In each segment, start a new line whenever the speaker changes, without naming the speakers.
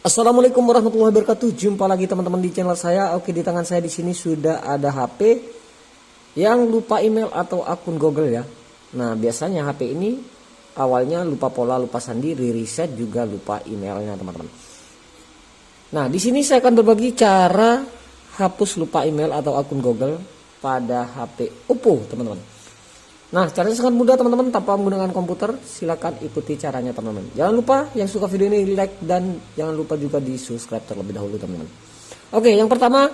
Assalamualaikum warahmatullahi wabarakatuh. Jumpa lagi teman-teman di channel saya. Oke, di tangan saya di sini sudah ada HP yang lupa email atau akun Google ya. Nah, biasanya HP ini awalnya lupa pola, lupa sandi, reset juga lupa emailnya teman-teman. Nah, di sini saya akan berbagi cara hapus lupa email atau akun Google pada HP Oppo teman-teman. Nah, caranya sangat mudah teman-teman, tanpa menggunakan komputer. Silakan ikuti caranya teman-teman. Jangan lupa yang suka video ini like dan jangan lupa juga di subscribe terlebih dahulu teman-teman. Oke, yang pertama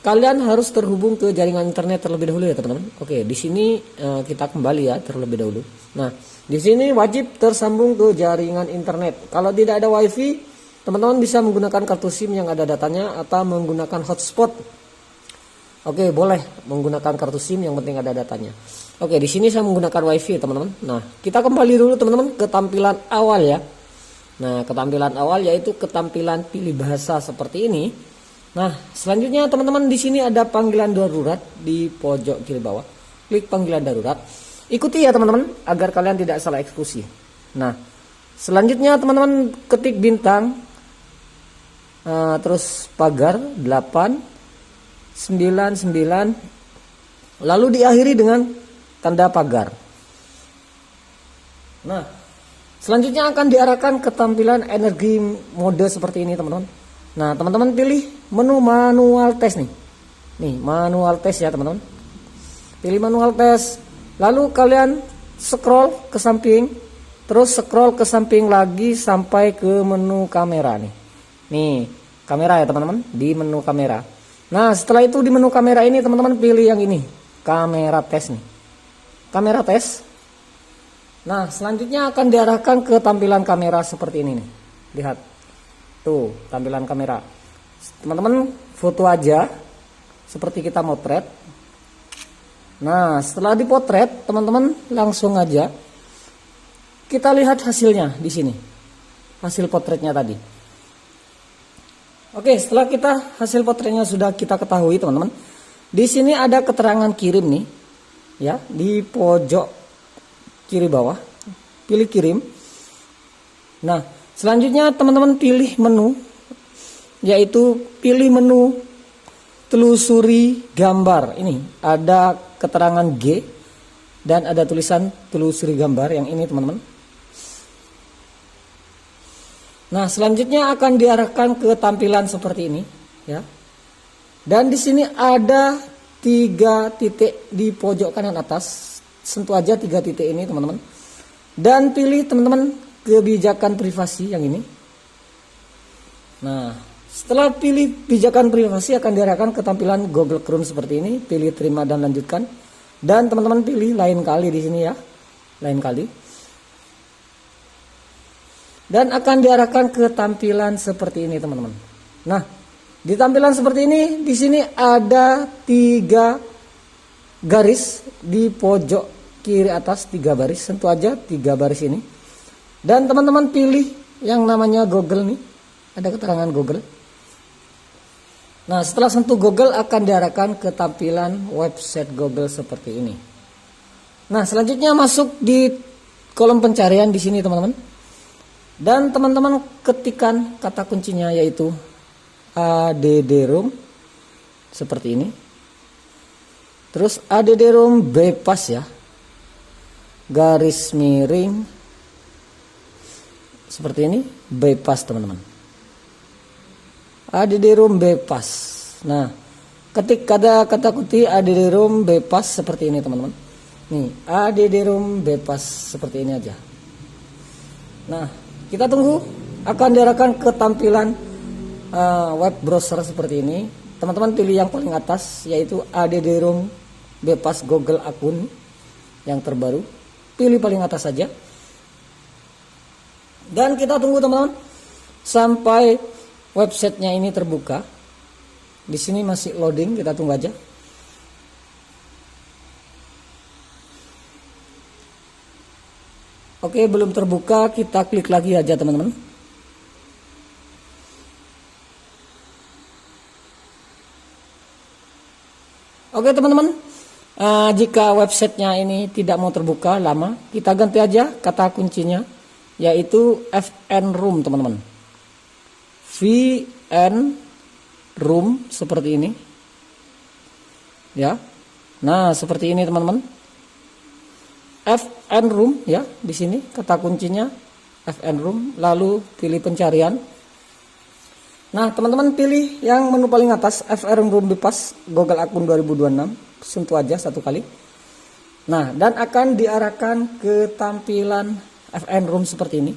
kalian harus terhubung ke jaringan internet terlebih dahulu ya teman-teman. Oke, di sini kita kembali ya terlebih dahulu. Nah, di sini wajib tersambung ke jaringan internet. Kalau tidak ada wifi, teman-teman bisa menggunakan kartu SIM yang ada datanya atau menggunakan hotspot. Oke, boleh menggunakan kartu SIM yang penting ada datanya. Oke, di sini saya menggunakan wifi teman-teman. Nah, kita kembali dulu teman-teman ke tampilan awal ya. Nah, ketampilan awal yaitu ketampilan pilih bahasa seperti ini. Nah, selanjutnya teman-teman di sini ada panggilan darurat di pojok kiri bawah. Klik panggilan darurat. Ikuti ya teman-teman agar kalian tidak salah eksekusi. Nah, selanjutnya teman-teman ketik bintang, terus pagar 899, lalu diakhiri dengan tanda pagar. Nah, selanjutnya akan diarahkan ke tampilan energi mode seperti ini teman-teman. Nah, teman-teman pilih menu manual test nih. Nih, manual test ya teman-teman. Pilih manual test. Lalu kalian scroll ke samping, terus scroll ke samping lagi sampai ke menu kamera nih. Nih, kamera ya teman-teman, di menu kamera. Nah, setelah itu di menu kamera ini teman-teman pilih yang ini, kamera tes nih. Kamera tes. Nah, selanjutnya akan diarahkan ke tampilan kamera seperti ini nih. Lihat. Tuh, tampilan kamera. Teman-teman foto aja seperti kita motret. Nah, setelah dipotret, teman-teman langsung aja kita lihat hasilnya di sini. Hasil potretnya tadi. Oke, setelah hasil potretnya sudah kita ketahui, teman-teman. Di sini ada keterangan kirim nih. Ya, di pojok kiri bawah. Pilih kirim. Nah, selanjutnya teman-teman pilih menu, yaitu pilih menu telusuri gambar. Ini ada keterangan G dan ada tulisan telusuri gambar yang ini teman-teman. Nah, selanjutnya akan diarahkan ke tampilan seperti ini, ya. Dan di sini ada 3 titik di pojok kanan atas. Sentuh aja 3 titik ini, teman-teman. Dan pilih teman-teman kebijakan privasi yang ini. Nah, setelah pilih pijakan privasi akan diarahkan ke tampilan Google Chrome seperti ini. Pilih terima dan lanjutkan. Dan teman-teman pilih lain kali di sini ya. Lain kali. Dan akan diarahkan ke tampilan seperti ini teman-teman. Nah, di tampilan seperti ini di sini ada 3 garis di pojok kiri atas, 3 baris. Sentuh aja 3 baris ini. Dan teman-teman pilih yang namanya Google nih. Ada keterangan Google. Nah, setelah sentuh Google akan diarahkan ke tampilan website Google seperti ini. Nah, selanjutnya masuk di kolom pencarian di sini teman-teman. Dan teman-teman ketikkan kata kuncinya yaitu add-rom seperti ini. Terus add-rom bypass ya. Garis miring seperti ini, bypass teman-teman. Add-rom bypass. Nah, ketik kata kunci add-rom bypass seperti ini teman-teman. Nih, add-rom bypass seperti ini aja. Nah, kita tunggu akan diarahkan ke tampilan web browser seperti ini. Teman-teman pilih yang paling atas yaitu add-rom bypass Google akun yang terbaru. Pilih paling atas saja. Dan kita tunggu teman-teman sampai websitenya ini terbuka. Di sini masih loading, kita tunggu aja. Oke, belum terbuka, kita klik lagi aja teman-teman. Oke teman-teman, jika websitenya ini tidak mau terbuka lama, kita ganti aja kata kuncinya, yaitu FN Room teman-teman. VN Room seperti ini. Ya. Nah, seperti ini teman-teman. FN Room ya, di sini kata kuncinya FN Room, lalu pilih pencarian. Nah, teman-teman pilih yang menu paling atas, FN Room Bypass Google akun 2026, sentuh aja satu kali. Nah, dan akan diarahkan ke tampilan FN Room seperti ini.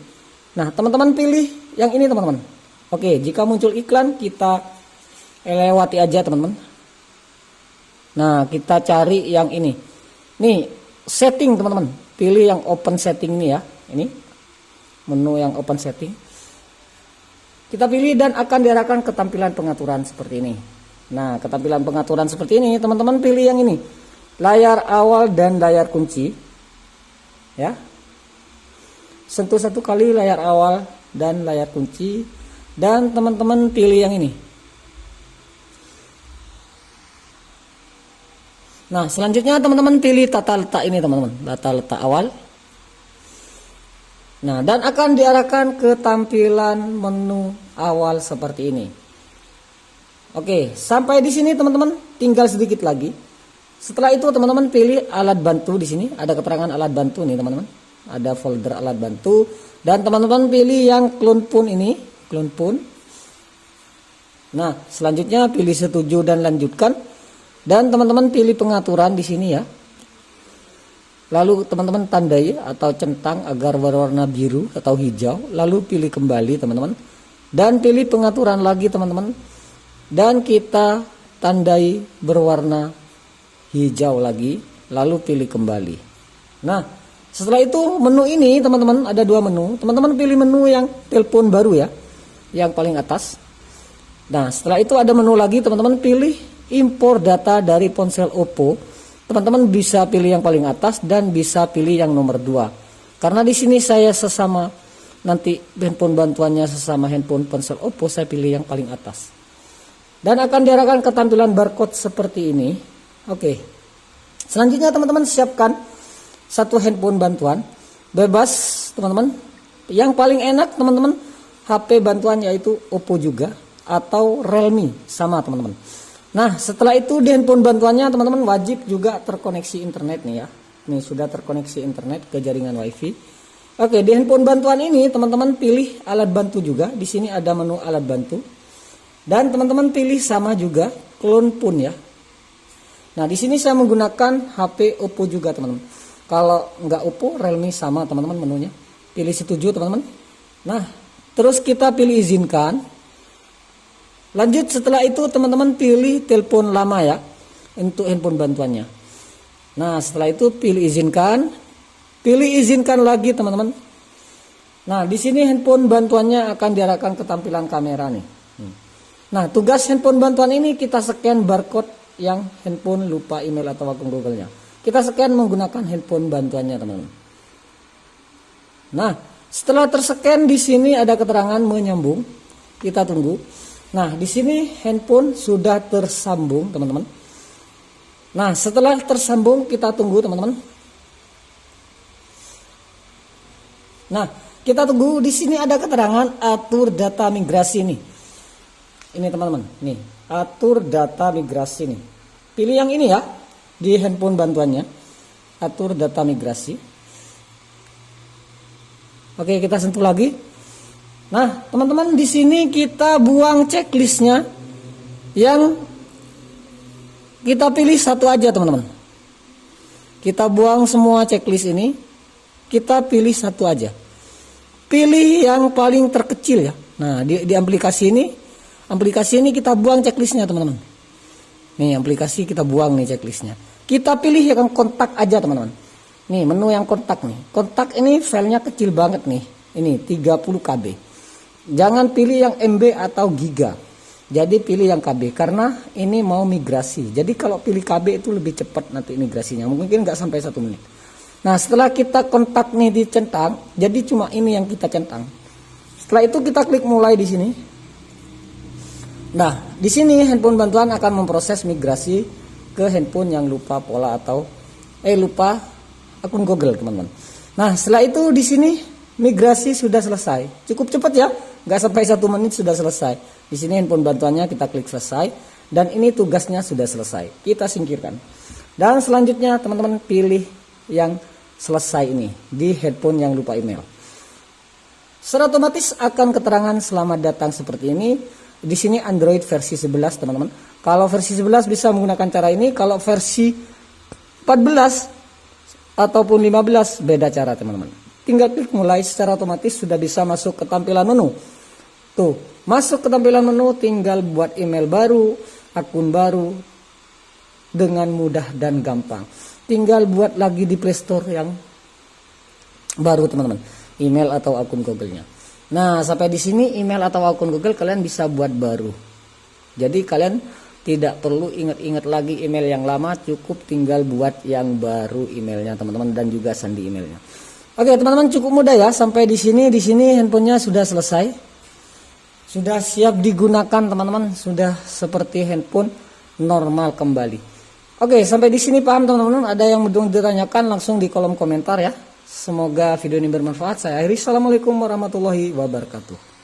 Nah, teman-teman pilih yang ini teman-teman. Oke, jika muncul iklan kita lewati aja teman-teman. Nah, kita cari yang ini. Nih, setting teman-teman. Pilih yang open setting nih ya. Ini menu yang open setting. Kita pilih dan akan diarahkan ke tampilan pengaturan seperti ini. Nah, ketampilan pengaturan seperti ini, teman-teman pilih yang ini. Layar awal dan layar kunci. Ya. Sentuh satu kali layar awal dan layar kunci. Dan teman-teman pilih yang ini. Nah, selanjutnya teman-teman pilih tata letak ini teman-teman. Tata letak awal. Nah, dan akan diarahkan ke tampilan menu awal seperti ini. Oke, sampai di sini teman-teman, tinggal sedikit lagi. Setelah itu teman-teman pilih alat bantu di sini, ada keterangan alat bantu nih teman-teman. Ada folder alat bantu dan teman-teman pilih yang clone pun ini, clone pun. Nah, selanjutnya pilih setuju dan lanjutkan. Dan teman-teman pilih pengaturan di sini ya. Lalu teman-teman tandai atau centang agar berwarna biru atau hijau. Lalu pilih kembali teman-teman. Dan pilih pengaturan lagi teman-teman. Dan kita tandai berwarna hijau lagi. Lalu pilih kembali. Nah, setelah itu menu ini teman-teman ada dua menu. Teman-teman pilih menu yang telepon baru ya. Yang paling atas. Nah, setelah itu ada menu lagi teman-teman pilih impor data dari ponsel Oppo. Teman-teman bisa pilih yang paling atas dan bisa pilih yang nomor 2. Karena di sini saya sesama nanti handphone bantuannya sesama handphone ponsel Oppo, saya pilih yang paling atas. Dan akan diarahkan ke tampilan barcode seperti ini. Oke. Selanjutnya teman-teman siapkan satu handphone bantuan bebas teman-teman. Yang paling enak teman-teman HP bantuan yaitu Oppo juga atau Realme sama teman-teman. Nah, setelah itu di handphone bantuannya teman-teman wajib juga terkoneksi internet nih ya. Ini sudah terkoneksi internet ke jaringan WiFi. Oke, di handphone bantuan ini teman-teman pilih alat bantu juga. Di sini ada menu alat bantu. Dan teman-teman pilih sama juga clone pun ya. Nah, di sini saya menggunakan HP Oppo juga teman-teman. Kalau nggak Oppo, Realme sama teman-teman menunya. Pilih setuju teman-teman. Nah, terus kita pilih izinkan. Lanjut setelah itu teman-teman pilih telepon lama ya untuk handphone bantuannya. Nah, setelah itu pilih izinkan. Pilih izinkan lagi teman-teman. Nah, di sini handphone bantuannya akan diarahkan ke tampilan kamera nih. Nah, tugas handphone bantuan ini kita scan barcode yang handphone lupa email atau akun Google-nya. Kita scan menggunakan handphone bantuannya teman-teman. Nah, setelah terscan di sini ada keterangan menyambung. Kita tunggu. Nah, di sini handphone sudah tersambung, teman-teman. Nah, setelah tersambung kita tunggu, teman-teman. Nah, kita tunggu. Di sini ada keterangan atur data migrasi nih. Ini, teman-teman. Nih, atur data migrasi nih. Pilih yang ini ya di handphone bantuannya. Atur data migrasi. Oke, kita sentuh lagi. Nah, teman-teman di sini kita buang checklistnya, yang kita pilih satu aja teman-teman. Kita buang semua checklist ini, kita pilih satu aja. Pilih yang paling terkecil ya. Nah, di aplikasi ini kita buang checklistnya teman-teman. Nih aplikasi kita buang nih checklistnya. Kita pilih yang kontak aja teman-teman. Nih menu yang kontak nih. Kontak ini filenya kecil banget nih. Ini 30 KB. Jangan pilih yang MB atau giga. Jadi pilih yang KB karena ini mau migrasi. Jadi kalau pilih KB itu lebih cepat nanti migrasinya. Mungkin nggak sampai 1 menit. Nah, setelah kita kontak nih dicentang, jadi cuma ini yang kita centang. Setelah itu kita klik mulai di sini. Nah, di sini handphone bantuan akan memproses migrasi ke handphone yang lupa pola atau lupa akun Google, teman-teman. Nah, setelah itu di sini migrasi sudah selesai. Cukup cepat ya, nggak sampai 1 menit sudah selesai. Di sini handphone bantuannya kita klik selesai, dan ini tugasnya sudah selesai. Kita singkirkan. Dan selanjutnya teman-teman pilih yang selesai ini di handphone yang lupa email. Secara otomatis akan keterangan selamat datang seperti ini. Di sini Android versi 11 teman-teman. Kalau versi 11 bisa menggunakan cara ini. Kalau versi 14 ataupun 15 beda cara teman-teman. Tinggal klik mulai, secara otomatis sudah bisa masuk ke tampilan menu. Tuh, masuk ke tampilan menu, tinggal buat email baru, akun baru dengan mudah dan gampang. Tinggal buat lagi di Play Store yang baru teman-teman, email atau akun Google-nya. Nah, sampai di sini email atau akun Google kalian bisa buat baru. Jadi kalian tidak perlu ingat-ingat lagi email yang lama, cukup tinggal buat yang baru emailnya teman-teman, dan juga sandi emailnya. Oke teman-teman, cukup mudah ya. Sampai di sini handphonenya sudah selesai, sudah siap digunakan teman-teman, sudah seperti handphone normal kembali. Oke, sampai di sini paham teman-teman? Ada yang mau ditanyakan langsung di kolom komentar ya. Semoga video ini bermanfaat. Saya akhiri. Assalamualaikum warahmatullahi wabarakatuh.